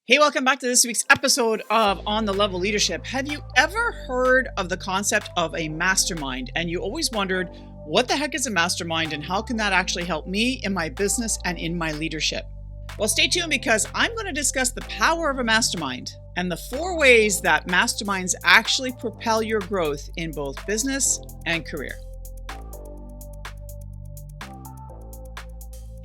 Hey, welcome back to this week's episode of On the Level Leadership. Have you ever heard of the concept of a mastermind? And you always wondered, what the heck is a mastermind and how can that actually help me in my business and in my leadership? Well, stay tuned because I'm going to discuss the power of a mastermind and the 4 ways that masterminds actually propel your growth in both business and career.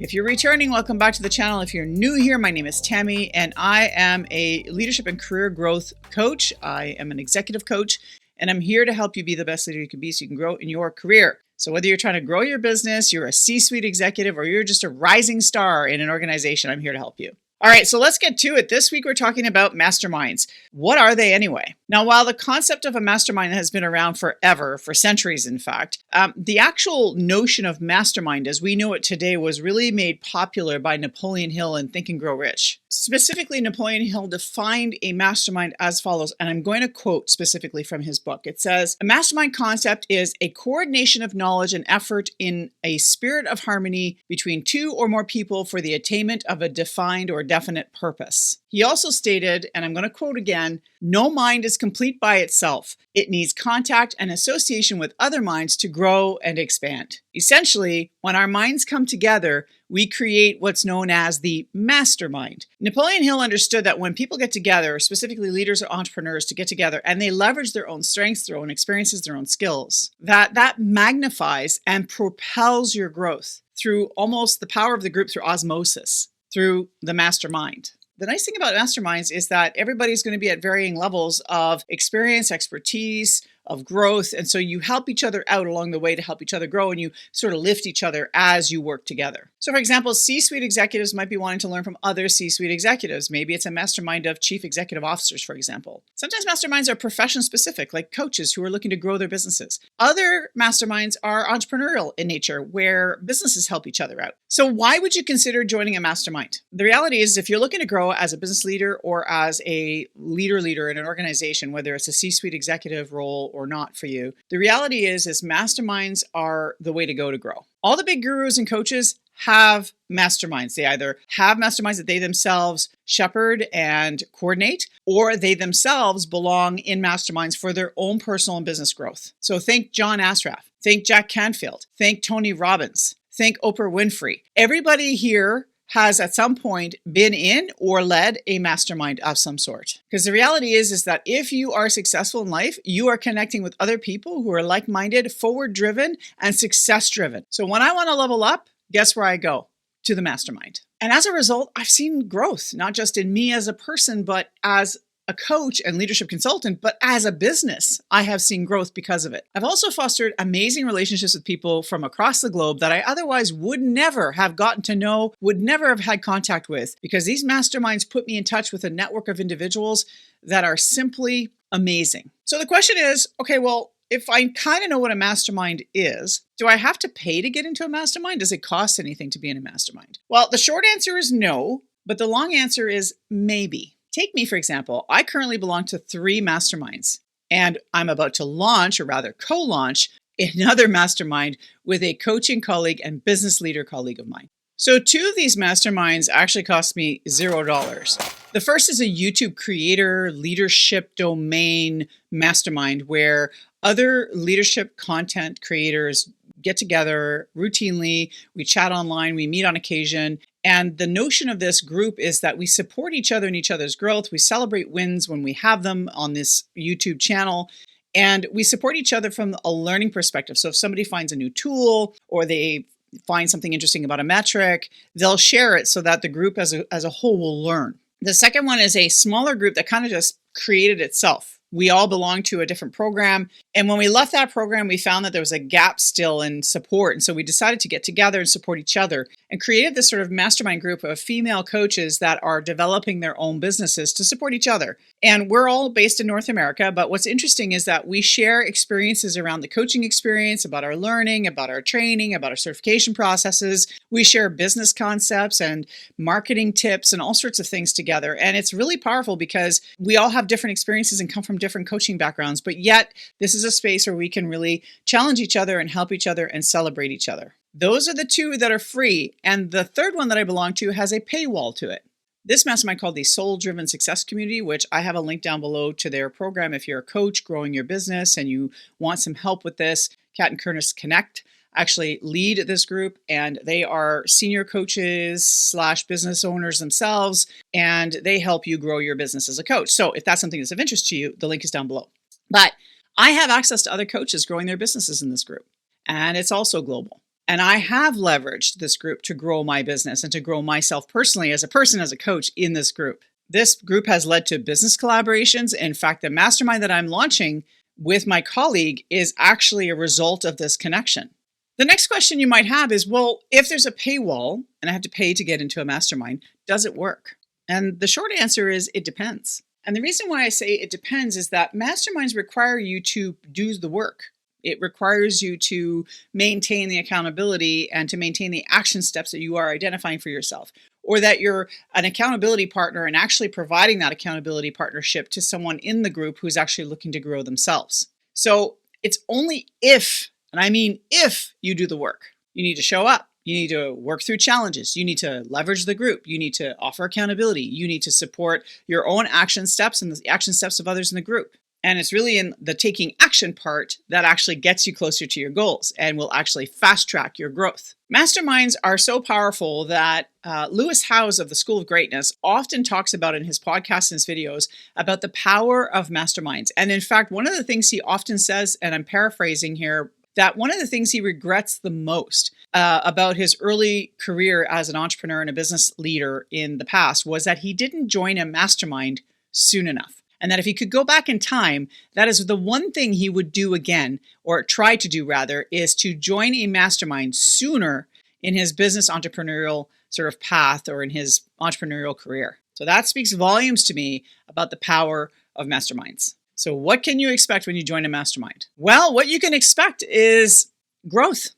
If you're returning, welcome back to the channel. If you're new here, my name is Tammy and I am a leadership and career growth coach. I am an executive coach and I'm here to help you be the best leader you can be so you can grow in your career. So whether you're trying to grow your business, you're a C-suite executive, or you're just a rising star in an organization, I'm here to help you. All right, so let's get to it. This week, we're talking about masterminds. What are they anyway? Now, while the concept of a mastermind has been around forever, for centuries, in fact, the actual notion of mastermind as we know it today was really made popular by Napoleon Hill in Think and Grow Rich. Specifically, Napoleon Hill defined a mastermind as follows, and I'm going to quote specifically from his book. It says, "A mastermind concept is a coordination of knowledge and effort in a spirit of harmony between 2 or more people for the attainment of a defined or definite purpose." He also stated, and I'm going to quote again, "No mind is complete by itself. It needs contact and association with other minds to grow and expand." Essentially, when our minds come together, we create what's known as the mastermind. Napoleon Hill understood that when people get together, specifically leaders or entrepreneurs to get together, and they leverage their own strengths, their own experiences, their own skills, that magnifies and propels your growth through almost the power of the group, through osmosis, through the mastermind. The nice thing about masterminds is that everybody's going to be at varying levels of experience, expertise, of growth. And so you help each other out along the way to help each other grow, and you sort of lift each other as you work together. So for example, C-suite executives might be wanting to learn from other C-suite executives. Maybe it's a mastermind of chief executive officers, for example. Sometimes masterminds are profession specific, like coaches who are looking to grow their businesses. Other masterminds are entrepreneurial in nature, where businesses help each other out. So why would you consider joining a mastermind? The reality is, if you're looking to grow as a business leader or as a leader in an organization, whether it's a C-suite executive role or not for you, the reality is masterminds are the way to go to grow. All the big gurus and coaches have masterminds. They either have masterminds that they themselves shepherd and coordinate, or they themselves belong in masterminds for their own personal and business growth. So think John Assaraf, think Jack Canfield, think Tony Robbins, think Oprah Winfrey. Everybody here has at some point been in or led a mastermind of some sort. Because the reality is that if you are successful in life, you are connecting with other people who are like-minded, forward-driven, and success-driven. So when I want to level up, guess where I go? To the mastermind. And as a result, I've seen growth, not just in me as a person, but as a coach and leadership consultant, but as a business, I have seen growth because of it. I've also fostered amazing relationships with people from across the globe that I otherwise would never have gotten to know, would never have had contact with, because these masterminds put me in touch with a network of individuals that are simply amazing. So the question is, okay, well, if I kind of know what a mastermind is, do I have to pay to get into a mastermind? Does it cost anything to be in a mastermind? Well, the short answer is no, but the long answer is maybe. Take me, for example. I currently belong to 3 masterminds, and I'm about to launch, or rather co-launch, another mastermind with a coaching colleague and business leader colleague of mine. So 2 of these masterminds actually cost me $0. The first is a YouTube creator leadership domain mastermind where other leadership content creators get together routinely. We chat online, we meet on occasion. And the notion of this group is that we support each other in each other's growth. We celebrate wins when we have them on this YouTube channel. And we support each other from a learning perspective. So if somebody finds a new tool or they find something interesting about a metric, they'll share it so that the group as a whole will learn. The second one is a smaller group that kind of just created itself. We all belong to a different program. And when we left that program, we found that there was a gap still in support. And so we decided to get together and support each other and created this sort of mastermind group of female coaches that are developing their own businesses to support each other. And we're all based in North America. But what's interesting is that we share experiences around the coaching experience, about our learning, about our training, about our certification processes. We share business concepts and marketing tips and all sorts of things together. And it's really powerful because we all have different experiences and come from different coaching backgrounds, but yet this is a space where we can really challenge each other and help each other and celebrate each other. Those are the 2 that are free. And the third one that I belong to has a paywall to it. this mastermind called the Soul Driven Success Community, which I have a link down below to their program. If you're a coach growing your business and you want some help with this, Kat and Curtis Connect actually lead this group, and they are senior coaches / business owners themselves, and they help you grow your business as a coach. So if that's something that's of interest to you, the link is down below. But I have access to other coaches growing their businesses in this group, and it's also global. And I have leveraged this group to grow my business and to grow myself personally as a person, as a coach in this group. This group has led to business collaborations. In fact, the mastermind that I'm launching with my colleague is actually a result of this connection. The next question you might have is, well, if there's a paywall and I have to pay to get into a mastermind, does it work? And the short answer is it depends. And the reason why I say it depends is that masterminds require you to do the work. It requires you to maintain the accountability and to maintain the action steps that you are identifying for yourself, or that you're an accountability partner and actually providing that accountability partnership to someone in the group who's actually looking to grow themselves. So it's only if, and I mean if, you do the work. You need to show up. You need to work through challenges. You need to leverage the group. You need to offer accountability. You need to support your own action steps and the action steps of others in the group. And it's really in the taking action part that actually gets you closer to your goals and will actually fast track your growth. Masterminds are so powerful that Lewis Howes of the School of Greatness often talks about in his podcasts and his videos about the power of masterminds. And in fact, one of the things he often says, and I'm paraphrasing here, that one of the things he regrets the most about his early career as an entrepreneur and a business leader in the past was that he didn't join a mastermind soon enough. And that if he could go back in time, that is the one thing he would do again, or try to do rather, is to join a mastermind sooner in his business entrepreneurial sort of path or in his entrepreneurial career. So that speaks volumes to me about the power of masterminds. So what can you expect when you join a mastermind? Well, what you can expect is growth,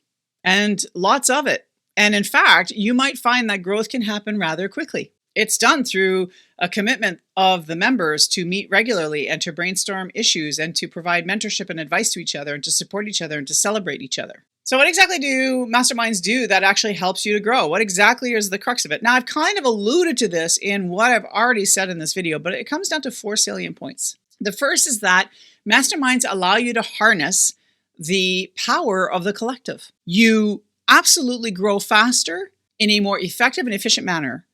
and lots of it. And in fact, you might find that growth can happen rather quickly. It's done through a commitment of the members to meet regularly and to brainstorm issues and to provide mentorship and advice to each other and to support each other and to celebrate each other. So what exactly do masterminds do that actually helps you to grow? What exactly is the crux of it? Now, I've kind of alluded to this in what I've already said in this video, but it comes down to 4 salient points. The first is that masterminds allow you to harness the power of the collective. You absolutely grow faster in a more effective and efficient manner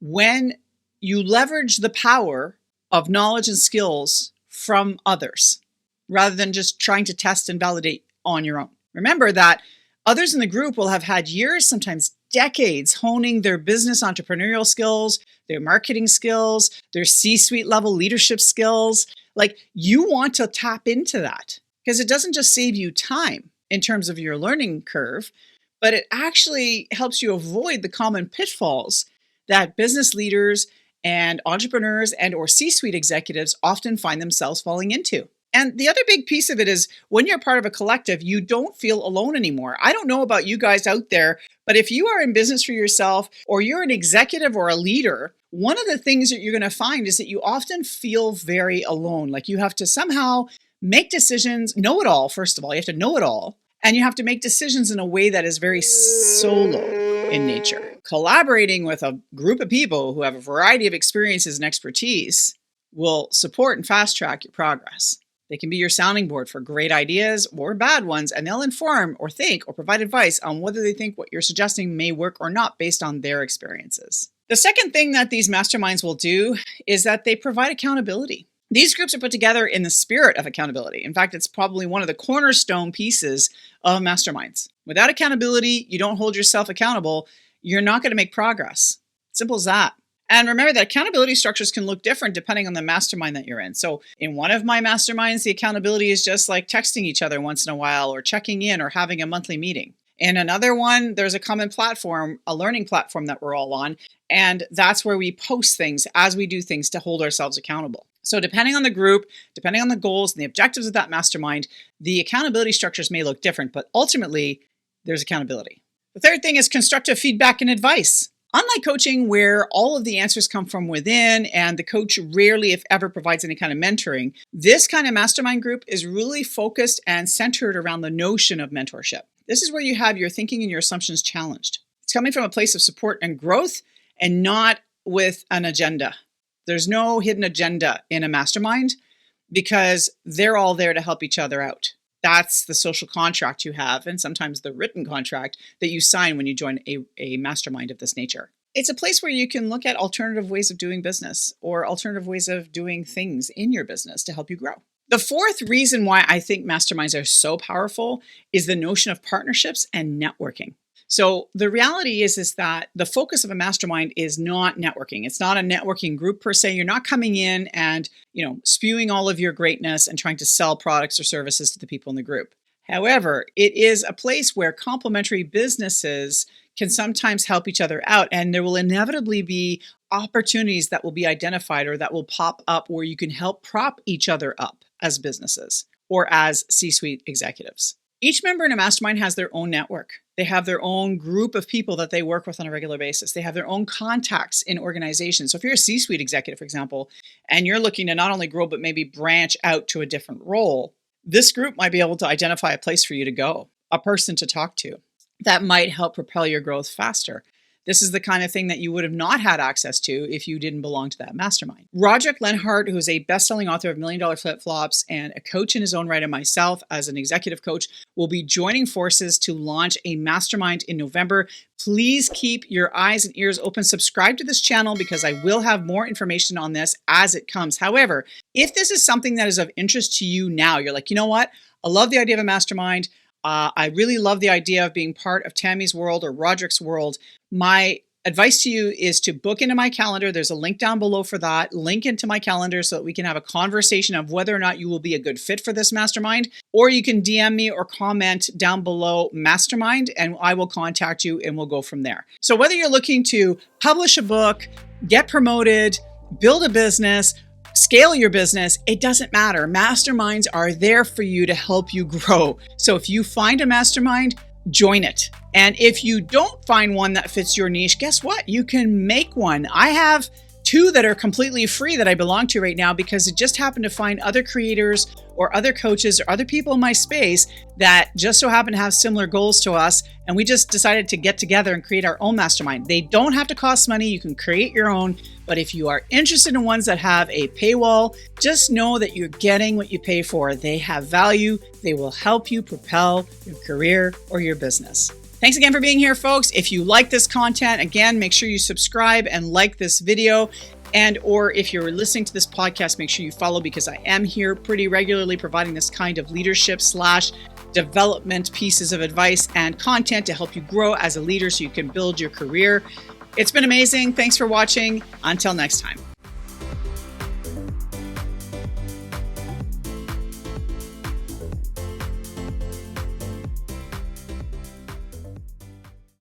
when you leverage the power of knowledge and skills from others, rather than just trying to test and validate on your own. Remember that others in the group will have had years, sometimes decades, honing their business entrepreneurial skills, their marketing skills, their C-suite level leadership skills. Like, you want to tap into that because it doesn't just save you time in terms of your learning curve, but it actually helps you avoid the common pitfalls that business leaders and entrepreneurs and or C-suite executives often find themselves falling into. And the other big piece of it is when you're part of a collective, you don't feel alone anymore. I don't know about you guys out there, but if you are in business for yourself or you're an executive or a leader, one of the things that you're going to find is that you often feel very alone. Like you have to somehow make decisions, know it all, first of all. You have to know it all. And you have to make decisions in a way that is very solo in nature. Collaborating with a group of people who have a variety of experiences and expertise will support and fast track your progress. They can be your sounding board for great ideas or bad ones, and they'll inform or think or provide advice on whether they think what you're suggesting may work or not based on their experiences. The second thing that these masterminds will do is that they provide accountability. These groups are put together in the spirit of accountability. In fact, it's probably one of the cornerstone pieces of masterminds. Without accountability, you don't hold yourself accountable, you're not going to make progress. Simple as that. And remember that accountability structures can look different depending on the mastermind that you're in. So in one of my masterminds, the accountability is just like texting each other once in a while or checking in or having a monthly meeting. In another one, there's a common platform, a learning platform that we're all on. And that's where we post things as we do things to hold ourselves accountable. So depending on the group, depending on the goals and the objectives of that mastermind, the accountability structures may look different, but ultimately there's accountability. The third thing is constructive feedback and advice. Unlike coaching, where all of the answers come from within and the coach rarely, if ever, provides any kind of mentoring, this kind of mastermind group is really focused and centered around the notion of mentorship. This is where you have your thinking and your assumptions challenged. It's coming from a place of support and growth and not with an agenda. There's no hidden agenda in a mastermind because they're all there to help each other out. That's the social contract you have, and sometimes the written contract that you sign when you join a mastermind of this nature. It's a place where you can look at alternative ways of doing business or alternative ways of doing things in your business to help you grow. The fourth reason why I think masterminds are so powerful is the notion of partnerships and networking. So the reality is that the focus of a mastermind is not networking. It's not a networking group per se. You're not coming in and, spewing all of your greatness and trying to sell products or services to the people in the group. However, it is a place where complementary businesses can sometimes help each other out, and there will inevitably be opportunities that will be identified or that will pop up where you can help prop each other up as businesses or as C-suite executives. Each member in a mastermind has their own network. They have their own group of people that they work with on a regular basis. They have their own contacts in organizations. So if you're a C-suite executive, for example, and you're looking to not only grow, but maybe branch out to a different role, this group might be able to identify a place for you to go, a person to talk to that might help propel your growth faster. This is the kind of thing that you would have not had access to if you didn't belong to that mastermind. Roderick Lenhart, who's a best-selling author of $1 Million Flip-Flops and a coach in his own right, and myself as an executive coach, will be joining forces to launch a mastermind in November. Please keep your eyes and ears open. Subscribe to this channel because I will have more information on this as it comes. However, if this is something that is of interest to you now, you're like, you know what? I love the idea of a mastermind. I really love the idea of being part of Tammy's world or Roderick's world. My advice to you is to book into my calendar. There's a link down below for that. Link into my calendar so that we can have a conversation of whether or not you will be a good fit for this mastermind. Or you can DM me or comment down below mastermind and I will contact you and we'll go from there. So whether you're looking to publish a book, get promoted, build a business, scale your business, it doesn't matter. Masterminds are there for you to help you grow. So if you find a mastermind, join it. And if you don't find one that fits your niche, guess what? You can make one. I have 2 that are completely free that I belong to right now because it just happened to find other creators or other coaches or other people in my space that just so happen to have similar goals to us. And we just decided to get together and create our own mastermind. They don't have to cost money. You can create your own. But if you are interested in ones that have a paywall, just know that you're getting what you pay for. They have value. They will help you propel your career or your business. Thanks again for being here, folks. If you like this content, again, make sure you subscribe and like this video. Or if you're listening to this podcast, make sure you follow because I am here pretty regularly providing this kind of leadership / development pieces of advice and content to help you grow as a leader so you can build your career. It's been amazing. Thanks for watching. Until next time.